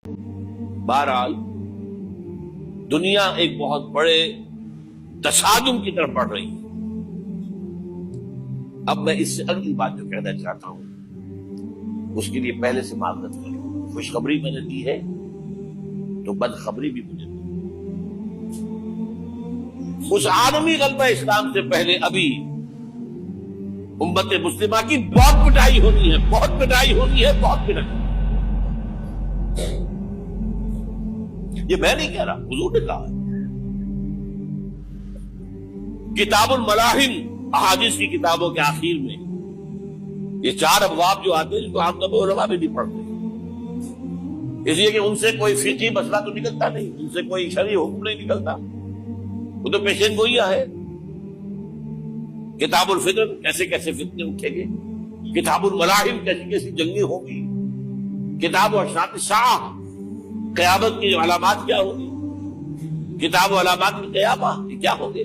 بہرحال دنیا ایک بہت بڑے تصادم کی طرف بڑھ رہی ہے۔ اب میں اس سے اگلی بات جو کہنا چاہتا ہوں اس کے لیے پہلے سے معذرت کروں۔ خوشخبری میں نے دی ہے تو بدخبری بھی مجھے دی۔ اس عالمی غلبہ اسلام سے پہلے ابھی امت مسلمہ کی بہت پٹائی ہونی ہے، بہت پٹائی ہونی ہے، بہت پٹائی۔ یہ میں نہیں کہہ رہا، حضور نے کہا ہے۔ کتاب الملاحم احادیث کی کتابوں کے آخر میں یہ 4 ابواب جو آتے ہیں، تو عام طور پر علماء بھی نہیں پڑھتے، اس لیے کہ ان سے کوئی فقہی مسئلہ تو نکلتا نہیں، ان سے کوئی شرعی حکم نہیں نکلتا، وہ تو پیشین گوئیاں ہے۔ کتاب الفتن کیسے کیسے فتنے اٹھیں گے، کتاب الملاحم کیسی کیسی جنگیں ہوں گی، کتاب اشراط الساعہ قیامت کی علامات کیا ہوگی، کتاب و علامات کی قیامت یہ کیا ہوں گے،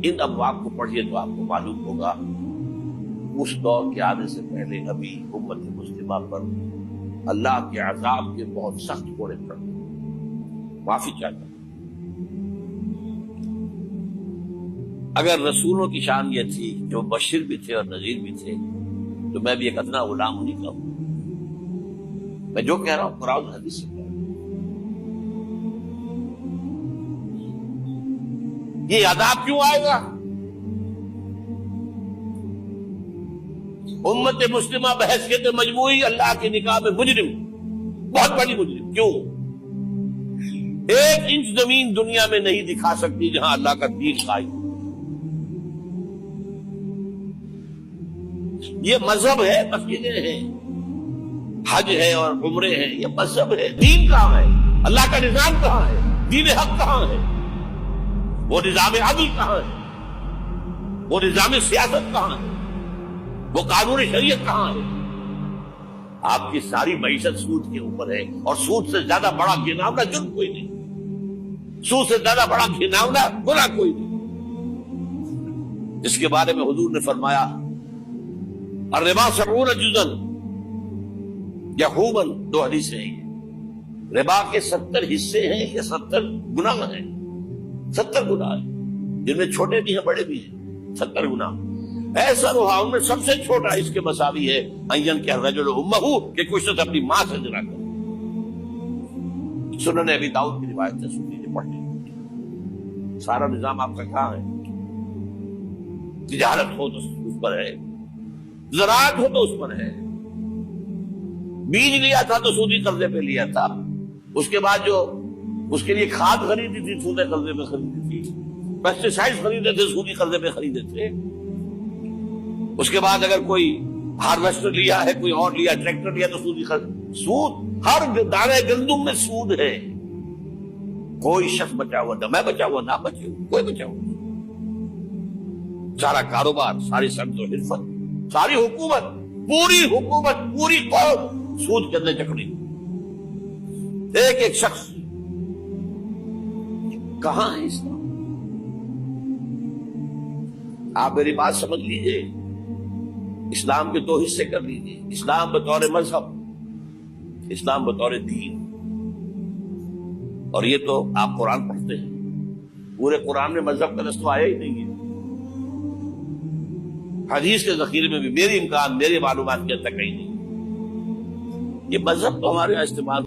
ان ابواب کو پڑھیے تو آپ کو معلوم ہوگا اس دور کے آنے سے پہلے ابھی امت مسلمہ پر اللہ کے عذاب کے بہت سخت کوڑے پڑ معافی چاہتا ہوں۔ اگر رسولوں کی شان یہ تھی کہ وہ بشیر بھی تھے اور نذیر بھی تھے تو میں بھی ایک ادنا غلام نہیں کہوں۔ میں جو کہہ رہا ہوں قرآن و حدیث سے کہہ رہا ہوں۔ یہ عذاب کیوں آئے گا؟ امت مسلمہ بحیثیت مجموعی اللہ کی نگاہ میں مجرم، بہت بڑی مجرم۔ کیوں؟ 1 انچ زمین دنیا میں نہیں دکھا سکتی جہاں اللہ کا دین قائم۔ یہ مذہب ہے، مسجدیں ہیں، حج ہے اور عمرے ہیں، یہ مذہب ہے۔ دین کہاں ہے؟ اللہ کا نظام کہاں ہے؟ دین حق کہاں ہے؟ وہ نظام عدل کہاں ہے؟ وہ نظام سیاست کہاں ہے؟ وہ قانون شریعت کہاں ہے؟ آپ کی ساری معیشت سود کے اوپر ہے، اور سود سے زیادہ بڑا گھناؤنا جرم کوئی نہیں، سود سے زیادہ بڑا گھناؤنا گناہ کوئی نہیں۔ اس کے بارے میں حضور نے فرمایا الربا 70 جزءا یحوما، 2 حدیثیں ہیں۔ ربا کے 70 حصے ہیں یا 70 گناہ ہیں، 70 گناہ ہیں، جن میں چھوٹے بھی ہیں بڑے بھی ہیں، 70 گناہ۔ ایسا روحا ان میں سب سے چھوٹا اس کے مساوی ہے این کہ الرجل امہ، کہ کوئی شخص اپنی ماں سے زنا کرے۔ سنن ابی داؤد کی روایت ہے، سن لیجیے پڑھ لیجیے۔ سارا نظام آپ کا کہاں ہے؟ تجارت ہو تو اس پر ہے، زراعت ہو تو اس پر ہے، بیج لیا تھا تو سودی قرضے پہ لیا تھا، اس کے بعد جو اس کے لیے کھاد خریدی تھی سودی قرضے پہ خریدی تھی، پیسٹی سائڈ خریدے تھے سودی قرضے پہ خریدے تھے، اس کے بعد اگر کوئی ہارویسٹر لیا ہے، کوئی اور لیا، ٹریکٹر لیا تو سودی قرض، سود ہر دانے گندم میں سود ہے۔ کوئی شخص بچا ہوا نہ میں بچا ہوا نہ بچے کوئی بچا ہوا، سارا کاروبار، ساری صنعت و حرفت، ساری حکومت، پوری حکومت، پوری قوم سود کے اندر جکڑی، ایک ایک شخص۔ کہاں ہے اسلام؟ آپ میری بات سمجھ لیجئے، اسلام کے 2 حصے کر لیجئے، اسلام بطور مذہب، اسلام بطور دین۔ اور یہ تو آپ قرآن پڑھتے ہیں، پورے قرآن میں مذہب کا لفظ تو آیا ہی نہیں ہے۔ حدیث کے ذخیرے میں بھی میری امکان، میری معلومات کے تک کہیں نہیں۔ یہ مذہب تو ہمارے یہاں استعمال